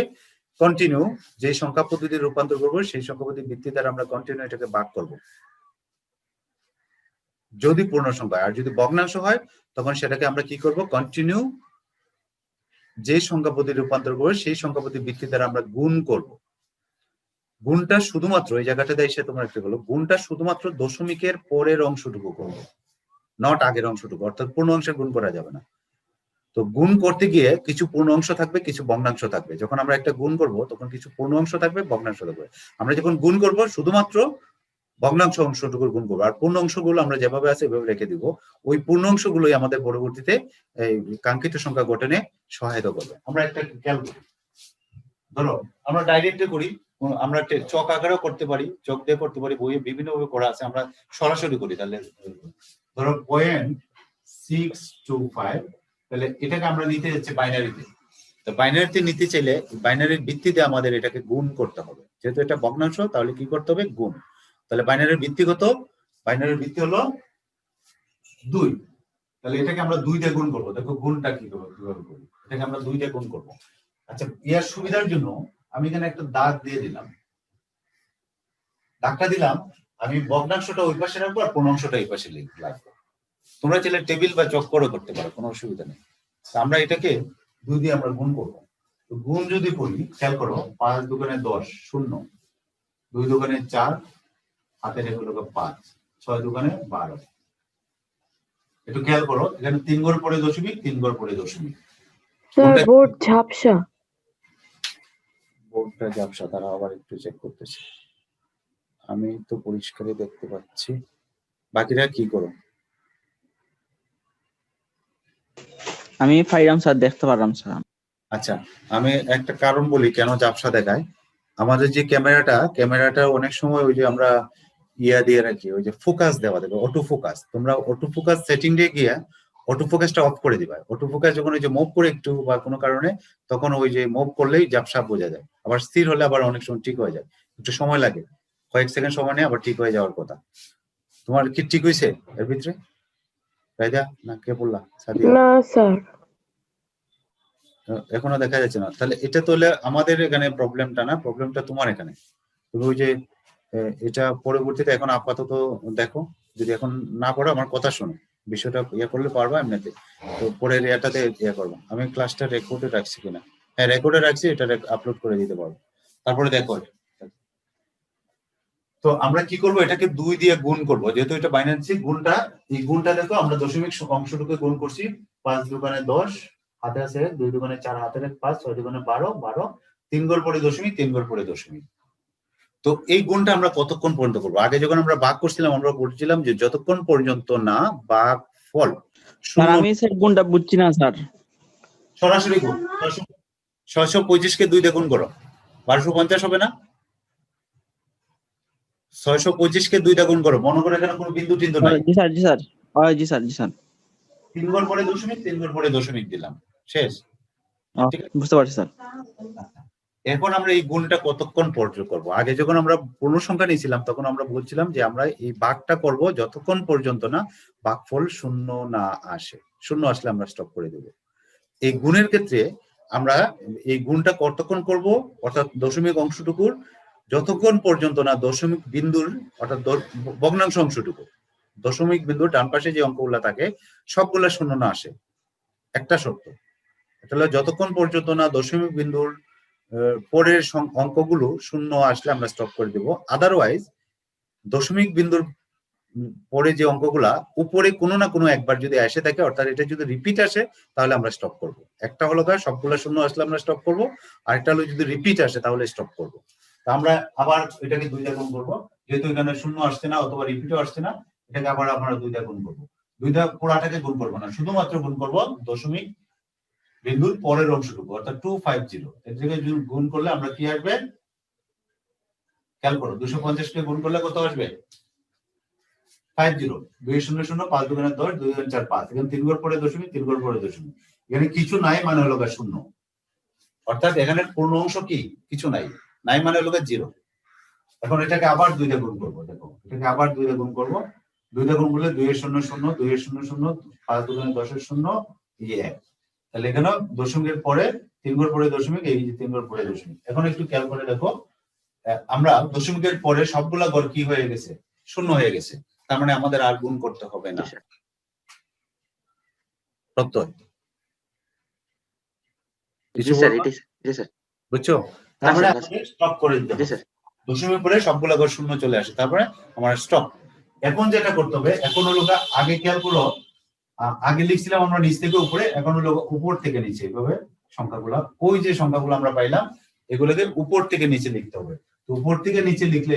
কন্টিনিউ, যে সংখ্যা পদ্ধতি রূপান্তর করবো সেই সংখ্যা পদ্ধতির ভিত্তি দ্বারা আমরা কন্টিনিউ এটাকে ভাগ করব যদি পূর্ণ সংখ্যা। আর যদি ভগ্নাংশ হয় তখন সেটাকে আমরা কি করব, কন্টিনিউ যে সংখ্যা পদ্ধতি রূপান্তর করবো সেই সংখ্যা পদ্ধতির ভিত্তি দ্বারা আমরা গুণ করব। গুণটা শুধুমাত্র এই জায়গাটাতে এসে তোমরা একটা বলো, গুণটা শুধুমাত্র দশমিকের পরের অংশটুকু করবো, নট আগের অংশটুকু, অর্থাৎ পূর্ণ অংশে গুণ করা যাবে না। তো গুণ করতে গিয়ে কিছু পূর্ণ অংশ থাকবে, কিছু ভগ্নাংশ থাকবে। যখন আমরা একটা গুণ করব তখন কিছু পূর্ণ অংশ থাকবে, ভগ্নাংশ থাকবে। আমরা যখন গুণ করব শুধুমাত্র ভগ্নাংশ অংশটুকুর গুণ করবো, আর পূর্ণ অংশগুলো আমরা যেভাবে আছে এভাবে রেখে দিব। ওই পূর্ণ অংশগুলোই আমাদের পরবর্তীতে এই কাঙ্ক্ষিত সংখ্যা গঠনে সহায়তা করবে। আমরা একটা খেয়াল করি, ধরো আমরা ডাইরেক্টে করি, আমরা চক আকারেও করতে পারি, চক দিয়ে করতে পারি, বইয়ে বিভিন্ন ভাবে করা আছে, আমরা সরাসরি করি। তাহলে ধরো 0.625, তাহলে এটাকে আমরা নিতে যাচ্ছি বাইনারিতে। তো বাইনারিতে নিতে চাইলে বাইনারির ভিত্তিতে আমাদের এটাকে গুণ করতে হবে, যেহেতু এটা ভগ্নাংশ তাহলে কি করতে হবে, গুণ। তাহলে বাইনারির ভিত্তি কত? বাইনারির ভিত্তি হলো 2। তাহলে এটাকে আমরা 2 দিয়ে গুণ করবো। দেখো গুণটা কিভাবে করি, এটাকে আমরা 2 দিয়ে গুণ করবো। আচ্ছা, এর সুবিধার জন্য আমি এখানে একটা দাগ দিয়ে দিলাম। দাগটা দিলাম, আমি ভগ্নাংশটা ওই পাশে রাখবো আর পূর্ণাংশটা এই পাশে লিখবো। তোমরা চাইলে টেবিল বা চক করে করতে পারো, কোনো অসুবিধা নেই। আমরা এটাকে 2 দিয়ে আমরা গুণ করবো। তো গুণ যদি করি, খেয়াল করো, 5 দুগুণে 10, 0, 2 দুগুণে 4, হাতে রেখে 5, 6 দুগুণে 12। একটু খেয়াল করো, এখানে 3 ঘর পরে দশমিক, 3 ঘর পরে দশমিক। স্যার বোর্ড ঝাপসা। বোর্ডটা ঝাপসা, তারা আবার একটু চেক করতেছে। আমি তো পরিষ্কারই দেখতে পাচ্ছি, বাকিরা কি করো? আমি পাইলাম স্যার, দেখতে পারলাম স্যার। আচ্ছা, আমি একটা কারণ বলি কেন ঝাপসা দেখায়। আমাদের যে ক্যামেরাটা অনেক সময় ওই যে আমরা ইয়া দিয়ে রাখি, ওই যে ফোকাস দেওয়া দেবে, অটো ফোকাস। তোমরা অটো ফোকাস সেটিং দিয়ে গিয়ে অটো ফোকাসটা অফ করে দিবা। অটো ফোকাস যখন ওই যে মুভ করে একটু বা কোনো কারণে, তখন ওই যে মুভ করলেই ঝাপসা বোঝা যায়। আবার স্থির হলে আবার অনেক সময় ঠিক হয়ে যায়, একটু সময় লাগে, কয়েক সেকেন্ড সময় নিয়ে আবার ঠিক হয়ে যাওয়ার কথা। তোমার কি ঠিক হয়েছে এর ভিতরে? রাইদা না কে বললা? সাদিয়া? না স্যার। এখনো দেখা যাচ্ছে না। তাহলে এটা তো হলে আমাদের এখানে প্রবলেমটা না, প্রবলেমটা তোমার এখানে। তুমি ওই যে এটা পরবর্তীতে এখন আপাতত দেখো, যদি এখন না পড়ো আমার কথা শোনো, বিষয়টা ইয়ে করলে পারবা এমনিতে। তো পরের ইয়াটাতে ইয়ে করবো। আমি ক্লাসটা রেকর্ডে রাখছি কিনা, হ্যাঁ রেকর্ডে রাখছি, এটা আপলোড করে দিতে পারবো, তারপরে দেখো। তো আমরা কি করব, এটাকে 2 দিয়ে গুণ করব, যেহেতু এটা বাইনারি গুণটা, এই গুণটা দেখো আমরা দশমিক অংশটুকু গুণ করছি। 5 দুগুণে 10, হাতে আছে 2 দুগুণে 4, হাতে 5, 6 দুগুণে 12, 12 3 ঘর পরে দশমিক, 3 ঘর পরে দশমিক। তো এই গুণটা আমরা কতক্ষণ পর্যন্ত করবো? আগে যখন আমরা ভাগ করছিলাম আমরা বলছিলাম যে যতক্ষণ পর্যন্ত না ভাগ ফল স্যার আমি স্যার গুণটা বুঝছি না স্যার। সরাসরি গুণ। 625 কে 2 দিয়ে গুণ করো, 1250 হবে না? 625 কে 2 দিয়ে গুণ করো, মনে করো এখানে কোনো বিন্দু টিন্দু নাই। জি স্যার, জি স্যার, জি স্যার, জি স্যার। 3 ঘর পরে দশমিক, 3 ঘর পরে দশমিক দিলাম, শেষ। ঠিক আছে? বুঝতে পারছি স্যার। এখন আমরা এই গুণটা কতক্ষণ পর্যন্ত করব? আগে যখন আমরা পূর্ণ সংখ্যা নিয়েছিলাম তখন আমরা বলছিলাম যে আমরা এই ভাগটা করব যতক্ষণ পর্যন্ত না ভাগফল 0 না আসে। 0 আসলে আমরা স্টপ করে দেব। এই গুণের ক্ষেত্রে আমরা এই গুণটা কতক্ষণ করব, অর্থাৎ দশমিক অংশটুকুর যতক্ষণ পর্যন্ত না দশমিক বিন্দুর, অর্থাৎ ভগ্নাংশ অংশটুকু, দশমিক বিন্দুর ডান পাশে যে অঙ্কগুলো থাকে সবগুলা 0 না আসে। একটা শর্ত, এটা হলো যতক্ষণ পর্যন্ত না দশমিক বিন্দুর পরের অঙ্কগুলো 0 আসলে আমরা স্টপ করে দেব। আদারওয়াইজ দশমিক বিন্দুর পরে যে অঙ্কগুলা উপরে কোনো না কোনো একবার যদি এসে থাকে, অর্থাৎ এটা যদি রিপিট আসে তাহলে আমরা স্টপ করব। একটা হলো সবগুলা 0 আসলে আমরা স্টপ করব, আর একটা হলো যদি রিপিট আসে তাহলে স্টপ করব। তা আমরা আবার এটাকে 2 দিয়ে গুণ করব, যেহেতু এখানে 0 আসছে না অথবা রিপিটও আসছে না, এটাকে আবার আমরা 2 দিয়ে গুণ করব। 2 দিয়ে পুরাটাকে গুণ করব না, শুধুমাত্র গুণ করব দশমিক বিন্দুর পরের অংশটুকু, অর্থাৎ 250। এর জায়গায় গুণ করলে আমরা কি আসবে খেয়াল করো, 250 কে গুণ করলে কত আসবে? 50। 2 0 0, 5 দুগুণে 10, 2 দুগুণে 4, 5। এখানে 3 ঘর পরে দশমিক, 3 ঘর পরে দশমিক। এখানে কিছু নাই মানে হলো 0, অর্থাৎ এখানে পূর্ণ অংশ কি কিছু নাই, নাই মানে হলো 0। এখন এটাকে আবার 2 দিয়ে গুণ করব, দেখো এটাকে আবার 2 দিয়ে গুণ করব। 2 দিয়ে গুণ করলে 2 এর 0 0, 2 এর 0 0, 5 দুগুণে 10 এর 0, এই 1। তাহলে এখানে দশমিকের পরে 3 ঘর পরে দশমিক, এই যে 3 ঘর পরে দশমিক। এখন একটু খেয়াল করে দেখো, আমরা দশমিকের পরে সবগুলা ঘর কি হয়ে গেছে? 0 হয়ে গেছে। তার মানে আমাদের আর গুণ করতে হবে না। প্রত্যয়। জি স্যার, it is, জি স্যার। বুঝছো? তার মানে আমাদের স্টপ করে দিতে হবে। দশমিকের পরে সবগুলা ঘর 0 চলে আসে, তারপরে আমার স্টপ। এখন যেটা করতে হবে, এখন হলো আগে খেয়াল করো, আগে লিখছিলাম আমরা নিচ থেকে উপরে, এখন হলো উপর থেকে নিচে, এইভাবে সংখ্যাগুলো, ওই যে সংখ্যাগুলো আমরা পাইলাম এগুলোকে উপর থেকে নিচে লিখতে হবে। তো উপর থেকে নিচে লিখলে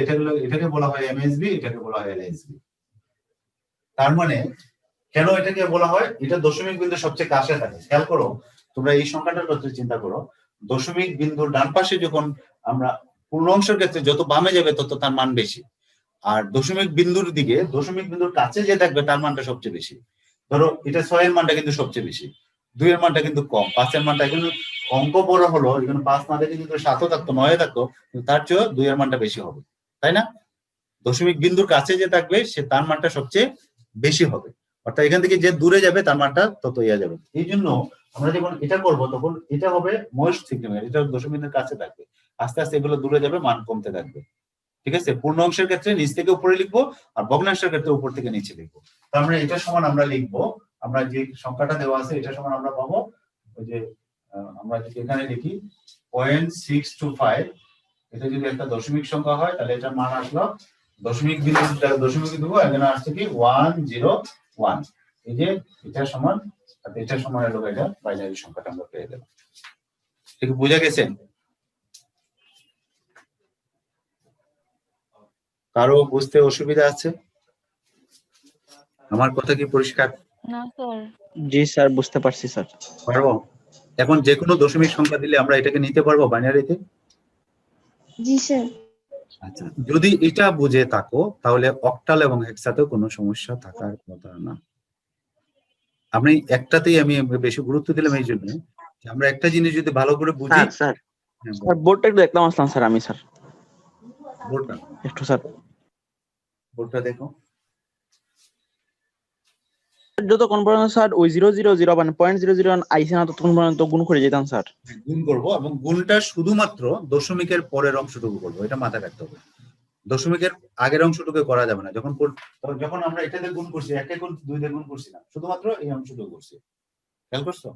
এটাকে বলা হয় এমএসবি, এটাকে বলা হয় এলএসবি। তার মানে কেন এটাকে বলা হয়? এটা দশমিক বিন্দুর সবচেয়ে কাছে থাকে। খেয়াল করো, তোমরা এই সংখ্যাটার কথা চিন্তা করো, দশমিক বিন্দুর ডান পাশে যখন আমরা পূর্ণ অংশের ক্ষেত্রে যত বামে যাবে তত তার মান বেশি, আর দশমিক বিন্দুর দিকে দশমিক বিন্দুর কাছে যে থাকবে তার মানটা সবচেয়ে বেশি। ধরো এটা 6 এর মানটা কিন্তু সবচেয়ে বেশি, 2 এর মানটা কিন্তু কম, 5 এর মানটা কিন্তু অঙ্ক বড় হলো, এখানে 5 না দেখে কিন্তু 7ও থাকতো, 9 থাকতো, তার চেয়ে 2 এর মানটা বেশি হবে, তাই না? দশমিক বিন্দুর কাছে যে থাকবে সে তার মানটা সবচেয়ে বেশি হবে, অর্থাৎ এখান থেকে যে দূরে যাবে তার মানটা তত ইয়া যাবে। এই জন্য আমরা যখন এটা করব তখন এটা হবে মোস্ট সিগনিফিকেন্ট, এটা দশমিকের কাছে থাকবে, আস্তে আস্তে এগুলো দূরে যাবে, মান কমতে থাকবে। ঠিক আছে? পূর্ণ অংশের ক্ষেত্রে নিচ থেকে উপরে লিখবো, আর ভগ্নাংশের ক্ষেত্রে উপর থেকে নিচে লিখবো। তার মানে এটা সমান আমরা লিখবো, আমরা যে সংখ্যাটা দেওয়া আছে এটা সমান আমরা পাবো, ওই যে আমরা যদি এখানে লিখি 0.625, এটা যদি একটা দশমিক সংখ্যা হয় তাহলে এটার মান আসলো দশমিক বিন্দু এখানে আসছে কি 101। এই যে এটা সমান, আর এটা সমান হলো এটা বাইনারি সংখ্যাটা আমরা পেয়ে গেলাম। ঠিক বুঝা গেছে? কারো বুঝতে অসুবিধা আছে? আমার কথা কি পরিষ্কার? না স্যার। জি স্যার, বুঝতে পারছি স্যার। পারবো? এখন যে কোনো দশমিক সংখ্যা দিলে আমরা এটাকে নিতে পারবো বাইনারিতে? জি স্যার। আচ্ছা, যদি এটা বুঝে থাকো তাহলে অক্টাল এবং হেক্সাতেও কোনো সমস্যা থাকার কথা না। আমি একটাতেই আমি বেশি গুরুত্ব দিলাম এই জন্য যে আমরা একটা জিনিস যদি ভালো করে বুঝি। স্যার স্যার বোর্ডটা একটু দেখলাম, আসলাম স্যার আমি স্যার বোর্ডটা একটু স্যার। বোর্ডটা দেখো, যতক্ষণ পর্যন্ত স্যার ওই 000 মানে 0.001 আইসে না ততক্ষণ পর্যন্ত গুণ করে যেতাম স্যার। গুণ করবো, এবং গুণটা শুধুমাত্র দশমিকের পরের অংশটুকু করবো, এটা মাথায় রাখতে হবে। দশমিকের আগের অংশটুকু করা যাবে না। যখন আমরা এটাতে গুণ করছি, 1 গুণ 2 দিয়ে গুণ করছি না, শুধুমাত্র এই অংশটুকু করছি। খেয়াল করছো?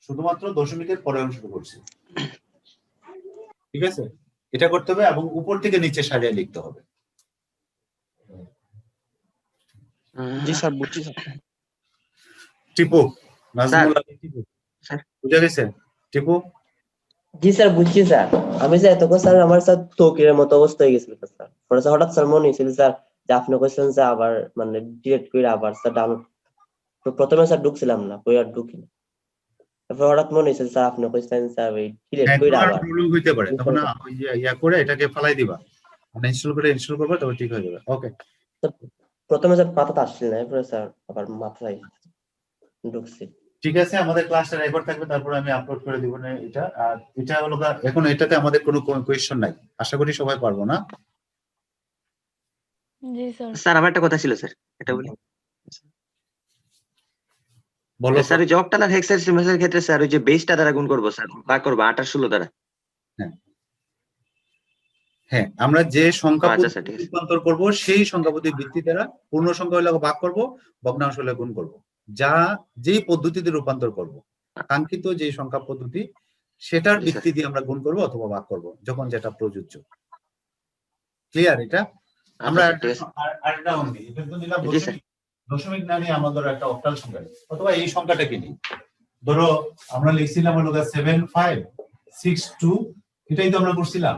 শুধুমাত্র দশমিকের পরের অংশটুকু করছি। ঠিক আছে? এটা করতে হবে এবং উপর থেকে নিচে সাজিয়ে লিখতে হবে। জি স্যার বুঝছি স্যার। টিপু নাজমুল আলী টিপু স্যার। বুঝা গেছে টিপু? জি স্যার বুঝছি স্যার। আমি যে এতক্ষণ স্যার আমার স্যার তকিরের মতো অবস্থা হয়ে গেছিল স্যার। পরে স্যার হঠাৎ স্যার মনে হয়েছিল স্যার যে আপনি কইছেন যে আবার মানে ডিলিট করে আবার স্যার ডাউনলোড, তো প্রথমে স্যার ঢুকছিলাম না, কই আর ঢুকি না। তারপর হঠাৎ মনে হয়েছিল স্যার আপনি কইছেন স্যার ওই ডিলিট করে নেটওয়ার্ক আবার প্রবলেম হইতে পারে, তখন না ওই যে ইয়া করে এটাকে ফালাই দিবা, ইনস্টল করে ইনস্টল করবে, তবে ঠিক হয়ে যাবে। ওকে, প্রথমে স্যার মাথাতে আসছিল না, এরপরে স্যার আবার মাথায় ঢুকছি। ঠিক আছে, আমাদের ক্লাসটা রেকর্ড থাকবে, তারপরে আমি আপলোড করে দিব না এটা। আর এটা হলো এখন এটাতে আমাদের কোনো কোয়েশ্চন নাই, আশা করি সবাই পারবো না। জি স্যার। স্যার আমার একটা কথা ছিল স্যার, এটা বলি। বলো স্যার ওই যে অক্টাল আর হেক্সাডেসিমালের ক্ষেত্রে স্যার ওই যে বেসটা দ্বারা গুণ করবো স্যার, ভাগ করবো 8 আর 16 দ্বারা। হ্যাঁ, আমরা যে সংখ্যা আচ্ছা স্যার, ঠিক আছে। রূপান্তর করব সেই সংখ্যা পদ্ধতির ভিত্তি দ্বারা পূর্ণ সংখ্যা হলে ভাগ করব, ভগ্নাংশ হলে গুণ করব। যা যেই পদ্ধতিতে রূপান্তর করব, কাঙ্ক্ষিত যে সংখ্যা পদ্ধতি সেটার জি, ভিত্তি দিয়ে আমরা গুণ করব অথবা ভাগ করব, যখন যেটা প্রযোজ্য। ক্লিয়ার? এটা আমরা আচ্ছা, ঠিক আছে। আরেকটা অঙ্ক নিই। এটা তো নিলাম জি, স্যার। দশমিক না নিয়ে আমাদের একটা অক্টাল সংখ্যা নিই, অথবা এই সংখ্যাটাকে নিই। ধরো আমরা লিখছিলাম হলো 7562, এটাই তো আমরা করছিলাম।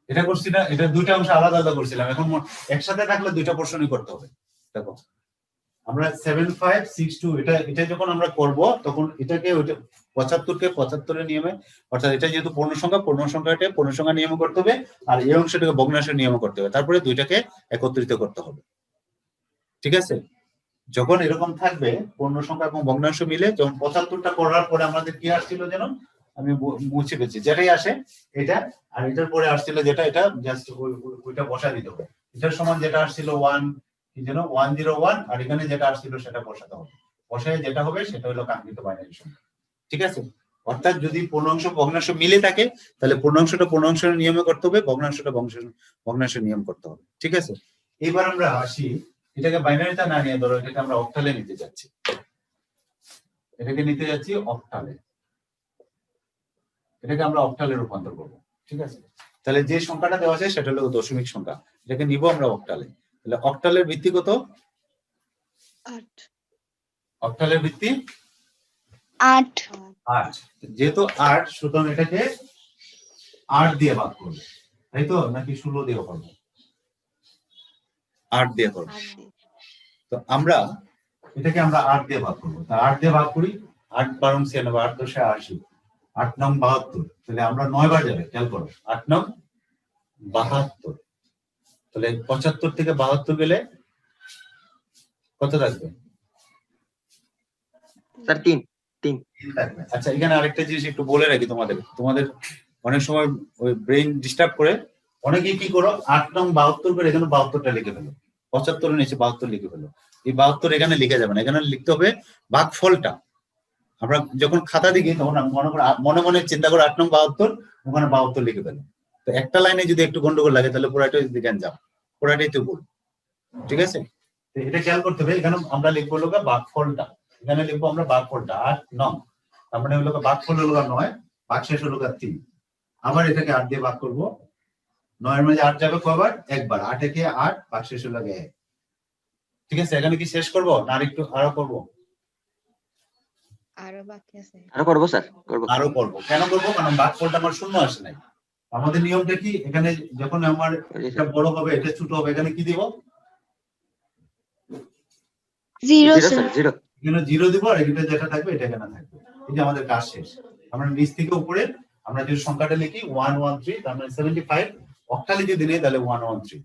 এটা করছি না, এটা দুইটা অংশ আলাদা আলাদা করছিলাম, এখন একসাথে থাকলে দুইটা পোর্শনই করতে হবে। দেখো আমরা 7562 এটা যখন আমরা করব তখন এটাকে 75 কে 75 এর নিয়মে, অর্থাৎ এটা যেহেতু পূর্ণ সংখ্যা নিয়মে করতে হবে, আর এই অংশটাকে ভগ্নাংশের নিয়মে করতে হবে, তারপরে দুইটাকে একত্রিত করতে হবে। ঠিক আছে? যখন এরকম থাকবে পূর্ণ সংখ্যা এবং ভগ্নাংশ মিলে, যখন 75টা করার পরে আমাদের কি আসছিল যেন, আমি মুছে ফেলছি, যেটাই আসে এটা, আর এটার পরে আসছিল যেটা, এটা জাস্ট ওইটা বসা দিতে হবে। এটার সমান যেটা আসছিল 1 কি যেন 101, আর এখানে যেটা আসছিল সেটা বসাতে হবে। বসায় যেটা হবে সেটা হলো কাঙ্ক্ষিত বাইনারি সংখ্যা। ঠিক আছে? অর্থাৎ যদি পূর্ণাংশ ভগ্নাংশ মিলে থাকে তাহলে পূর্ণাংশটা পূর্ণাংশের নিয়মে করতে হবে, ভগ্নাংশটা ভগ্নাংশের নিয়ম করতে হবে। ঠিক আছে? এবার আমরা আসি, এটাকে বাইনারিতে না নিয়ে ধরো এটাকে আমরা অক্টালে নিতে যাচ্ছি, অক্টালে। এটাকে আমরা অক্টালে রূপান্তর করবো। ঠিক আছে? তাহলে যে সংখ্যাটা দেওয়া আছে সেটা হলো দশমিক সংখ্যা, এটাকে নিব আমরা অক্টালে। তাহলে অক্টালের ভিত্তি কত? 8। অক্টালের ভিত্তি 8। 8। যেহেতু 8, সুতরাং এটাকে 8 দিয়ে ভাগ করবো, তাই তো? নাকি 16 দিয়ে করবো? 8 দিয়ে করবো। তো আমরা এটাকে 8 দিয়ে ভাগ করবো। তা 8 দিয়ে ভাগ করি, 8 12 96, 8 10 80, 8 9 72। তাহলে আমরা 9 বার যাবে, খেয়াল করো, 8 9 72। তাহলে 75 থেকে 72 গেলে কত থাকবে? স্যার 3 থাকবে। আচ্ছা, এখানে আরেকটা জিনিস একটু বলে রাখি তোমাদের অনেক সময় ওই ব্রেইন ডিস্টার্ব করে, অনেকেই কি করো 8 9 72 করে এখানে 72টা লিখে ফেলো, 75 এর নিচে 72 লিখে ফেলো। এই 72 এখানে লিখে যাবে না, এখানে লিখতে হবে ভাগফলটা। আমরা যখন খাতা দেখি তখন মনে মনে চিন্তা করে 8 নং 72, ওখানে 72 লিখে ফেলো। তো একটা লাইনে যদি একটু গন্ডগোল লাগে তাহলে পুরাটাই দিকেন যাও, পুরাটাই তো ভুল। ঠিক আছে? তো এটা খেয়াল করতে হবে। এখানে আমরা লিখবো হলো ভাগফলটা, এখানে লিখবো আমরা ভাগফলটা 8 9, তার মানে হলো ভাগফল হলো 9, ভাগশেষ হলো 3। আবার এটাকে 8 দিয়ে ভাগ করবো, 9 এর মধ্যে 8 যাবে কয়বার? একবার। 8 একে 8, ভাগশেষ হলো 1। ঠিক আছে? এখানে কি শেষ করবো না আরো করবো? আরো বাকি আছে। আরো করবো স্যার, করবো। আরো করবো। কেন করবো? কারণ ভাগফলটা আমার শূন্য আসে নাই। আমাদের নিয়মটা কি, এখানে যখন আমার এটা বড় হবে এটা ছোট হবে, এখানে কি দিব? 0 0 স্যার। স্যার, 0। এখানে 0 দিব, আর এখানে যেটা থাকবে এটা এখানে থাকবে। এই যে আমাদের কাজ শেষ। আমরা নিচ থেকে উপরে আমরা যদি সংখ্যাটা লিখি 113, তার মানে 75, অক্টালে যদি নেই তাহলে 113।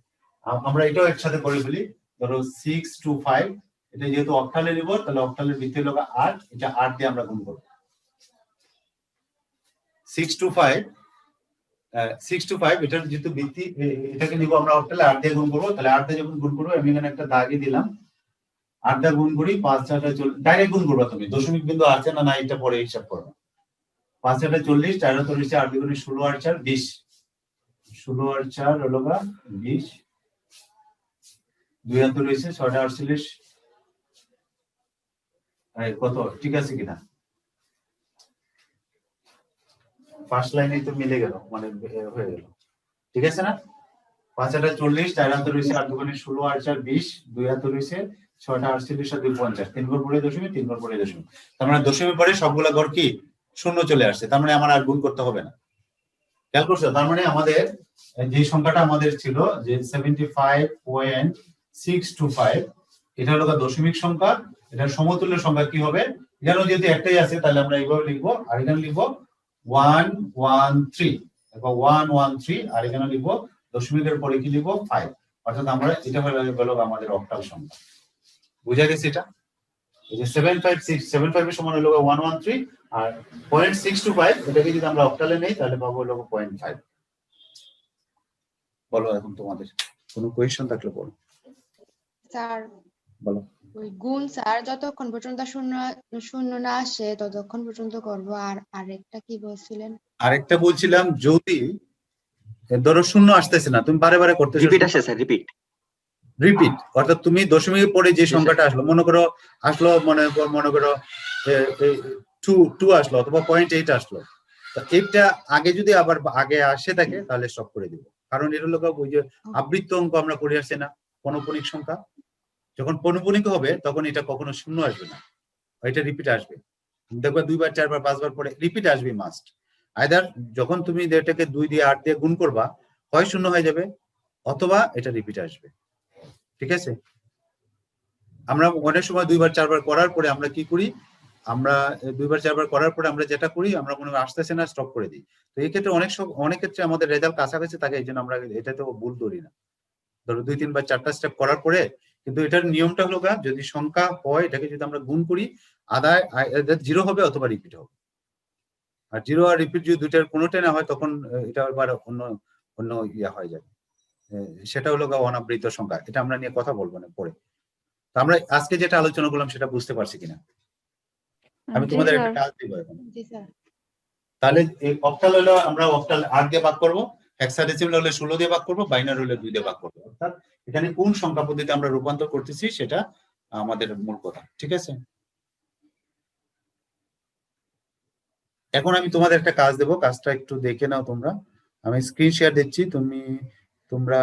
আমরা এটাও একসাথে করে ফেলি। ধরো 625, এটা যেহেতু অক্টালে নিব তাহলে অক্টালের ভিত্তি হলো 8, এটা 8 দিয়ে আমরা গুণ করব। 625 এটার যেহেতু ভিত্তি, এটাকে নিব আমরা অক্টালে, 8 দিয়ে গুণ করবো। তাহলে 8 দিয়ে যখন গুণ করবো, আমি এখানে একটা দাগই দিলাম, 8 দিয়ে গুণ করি, 5 4 40, ডাইরেক্ট গুণ করবো। তুমি দশমিক বিন্দু আছে না নাই এটা পরে হিসাব করো। 5 4 40, 4 40, 8 2 16 আর 4 20, 16 আর 4 হলো 20, 2 হাতে রয়েছে 6 48। কত ঠিক আছে কিনা? ফার্স্ট লাইনে তো মিলে গেল, মানে হয়ে গেল। ঠিক আছে না? 5 8 40, 4 হাতে রয়েছে 8 দুগুণে 16, 8 4 20, 2 হাতে রয়েছে 6 48 আর 2 50, 3 ঘর পরে দশমিক, 3 ঘর পরে দশমিক। তার মানে দশমিক পরে সবগুলা ঘর কি শূন্য চলে আসছে, তার মানে আমার আর গুণ করতে হবে না। খেয়াল করছো? তার মানে আমাদের যে সংখ্যাটা আমাদের ছিল যে 75.625, এটা হলো দশমিক সংখ্যা, এটার সমতুল্য সংখ্যা কি হবে? এখানে যদি একটাই আছে তাহলে আমরা এইভাবে লিখবো, আর এখানে লিখবো 113 এবং 113, আর এখানে লিখবো দশমিকের পরে কি লিখবো 5, অর্থাৎ আমরা এটা হলো আমাদের অক্টাল সংখ্যা। বুঝা গেছে? এটা এই যে 75675 এর সমান হলো 113, আর 0.625 এটাকে যদি আমরা অক্টালে নেই তাহলে পাবো হলো 0.5। বলো এখন তোমাদের কোনো কোয়েশ্চন থাকলে বলো। স্যার বলো। ওই গুণ স্যার যতক্ষণ পর্যন্ত শূন্য শূন্য না আসে ততক্ষণ পর্যন্ত করব। আর আরেকটা কি বলছিলেন? আরেকটা বলছিলাম, যদি ধরো শূন্য আসতেছে না, তুমি বারে বারে করতেছো রিপিট আসে স্যার, রিপিট। রিপিট, অর্থাৎ তুমি দশমিকের পরে যে সংখ্যাটা আসলো, মনে করো টু আসলো অথবা 0.8 আসলো, তো এটা আগে যদি আবার আগে আসে থাকে তাহলে স্টপ করে দিব। কারণ এটা হলো ওই যে আবৃত্ত অঙ্ক আমরা করে আসছে না, পৌনঃপুনিক সংখ্যা, যখন পৌনঃপুনিক হবে তখন এটা কখনো শূন্য আসবে না, এটা রিপিট আসবে। দেখবে 2 বার 4 বার 5 বার পরে রিপিট আসবে মাস্ট। আইদার যখন তুমি এটাকে 2 দিয়ে 8 দিয়ে গুণ করবা, হয় শূন্য হয়ে যাবে অথবা এটা রিপিট আসবে। ঠিক আছে? আমরা অনেক সময় 2 বার 4 বার করার পরে আমরা কি করি, আমরা 2 বার 4 বার করার পরে আমরা যেটা করি, আমরা মনে হয় আসতেছে না, স্টপ করে দিই। তো এই ক্ষেত্রে অনেক ক্ষেত্রে আমাদের রেজাল্ট কাছাকাছি থাকে, এই জন্য আমরা এটাতে ভুল ধরি না। ধরো 2 3 বার 4টা স্টেপ করার পরে, কিন্তু এটার নিয়মটা হলো যদি সংখ্যা হয় এটাকে যদি আমরা গুণ করি, আদায় জিরো হবে অথবা রিপিট হবে। আর জিরো আর রিপিট যদি দুইটার কোনোটাই না হয় তখন এটা আবার অন্য ইয়া হয়ে যাবে, সেটা হলো অনাবৃত সংখ্যা। এটা আমরা নিয়ে কথা বলবো না পরে। তো আমরা আজকে যেটা আলোচনা করলাম সেটা বুঝতে পারছি কিনা? আমি জি তোমাদের একটা স্যার। কাজ দিব এখন। জি স্যার। তাহলে এই অক্টাল হলো আমরা অক্টাল 8 দিয়ে ভাগ করব, হেক্সাডেসিমাল হলে 16 দিয়ে ভাগ করব, বাইনারি হলে 2 দিয়ে ভাগ করব। অর্থাৎ এখানে কোন সংখ্যা পদ্ধতিতে আমরা রূপান্তর করতেছি সেটা আমাদের মূল কথা। ঠিক আছে? এখন আমি তোমাদের একটা কাজ দেব, কাজটা একটু দেখে নাও তোমরা। আমি স্ক্রিন শেয়ার দিচ্ছি, তোমরা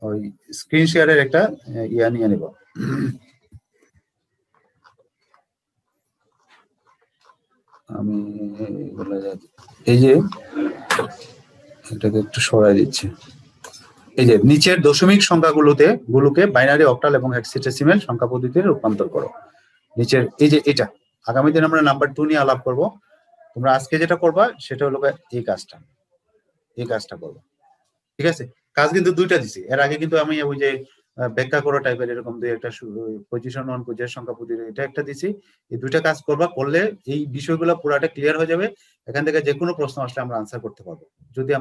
ওই স্ক্রিন শেয়ারের একটা ইয়া নিয়ে নেব। আমি এই যে এটাকে একটু সরাই দিচ্ছি। এই যে নিচের দশমিক সংখ্যাগুলোকে বাইনারি, অক্টাল এবং হেক্সাডেসিমাল সংখ্যা পদ্ধতিতে রূপান্তর করো। নিচের এই যে এটা, আগামী দিন আমরা নাম্বার 2 নিয়ে আলাপ করব। তোমরা আজকে যেটা করবা সেটা হলো এই কাজটা করবো। ঠিক আছে? কাজ কিন্তু দুইটা দিছি, এর আগে কিন্তু আমি ওই যে ব্যাখ্যা করো টাইপের এরকম দুই একটা পজিশন 1 পজিশন সংখ্যা পদ্ধতি, এটা একটা দিছি। এই দুইটা কাজ করবা, করলে এই বিষয়গুলো পুরাটা ক্লিয়ার হয়ে যাবে। এখান থেকে যে কোনো প্রশ্ন আসলে আমরা আনসার করতে পারবো, যদি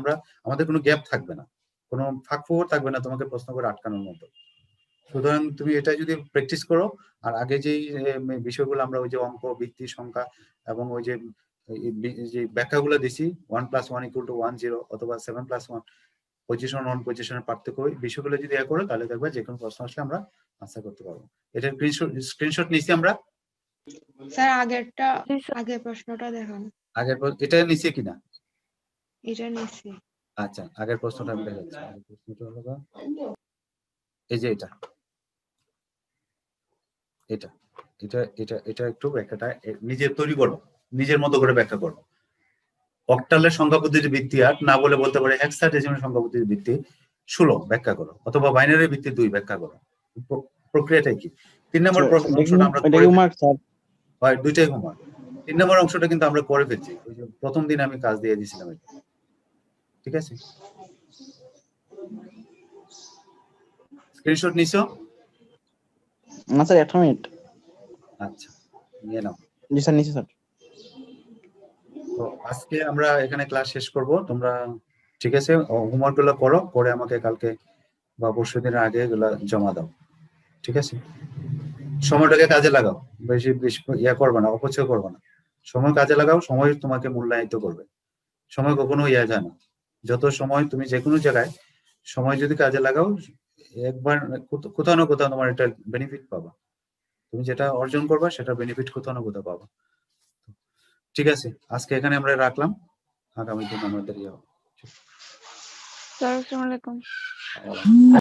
আমাদের কোনো গ্যাপ থাকবে না, কোনো ফাঁক ফোকর থাকবে না তোমাকে প্রশ্ন করে আটকানোর মতো। সুতরাং তুমি এটা যদি প্র্যাকটিস করো, আর আগে যেই বিষয়গুলো আমরা ওই যে অঙ্ক, ভিত্তি, সংখ্যা এবং ওই যে ব্যাখ্যাগুলো দিছি 1 + 1 = 1 0 অথবা 7 + 1 পজিশন 1 পজিশনের পার্থক্য, বিষয়গুলো যদি করো তাহলে দেখবে যে কোনো প্রশ্ন আসলে আমরা আনসার করতে পারবো। এটার স্ক্রিনশট নিছি আমরা। স্যার আগেরটা, জি স্যার। আগের প্রশ্নটা দেখান। এটা নিচে কিনা? এটা নিচ্ছি। আচ্ছা, আগের প্রশ্নটা আমি দেখাচ্ছি। আগের প্রশ্নটা হলো এই যে এটা এটা এটা এটা এটা একটু ব্যাখ্যাটা নিজে তৈরি করো, নিজের মতো করে ব্যাখ্যা করো। অক্টালের সংখ্যা পদ্ধতির ভিত্তি 8 না বলে বলতে পারে হেক্সাডেসিমাল সংখ্যা পদ্ধতির ভিত্তি 16 ব্যাখ্যা করো, অথবা বাইনারির ভিত্তি 2 ব্যাখ্যা করো। প্রক্রিয়াটাই কি? 3 নম্বর অংশটা আমরা এটা কি হোমওয়ার্ক স্যার? হয়, দুইটাই হোমওয়ার্ক। 3 নম্বর অংশটা কিন্তু আমরা করে ফেলছি, ওই যে প্রথম দিন আমি কাজ দিয়ে দিয়েছিলাম। ঠিক আছে? স্ক্রিনশট নিছো? না স্যার, 1 মিনিট। আচ্ছা, নিয়ে নাও। জি স্যার, নিচে স্যার। তো আজকে আমরা এখানে ক্লাস শেষ করব। তোমরা ঠিক আছে হোমওয়ার্ক গুলো করো, করে আমাকে কালকে বা পরশুদিনের আগে এগুলা জমা দাও। ঠিক আছে? সময়টাকে কাজে লাগাও, বেশি ইয়া করবে না, অপচয় করবে না। সময় কাজে লাগাও, সময় তোমাকে মূল্যায়িত করবে। সময় কখনো ইয়া যায় না। যত সময় তুমি যে কোনো জায়গায় সময় যদি কাজে লাগাও, একবার কোথাও না কোথাও তোমার এটা বেনিফিট পাবা। তুমি যেটা অর্জন করবা সেটা বেনিফিট কোথাও না কোথাও পাবা। ঠিক আছে, আজকে এখানে আমরা রাখলাম, আগামী দিন আমাদের ইয়ে হবে। স্যার আসসালামু আলাইকুম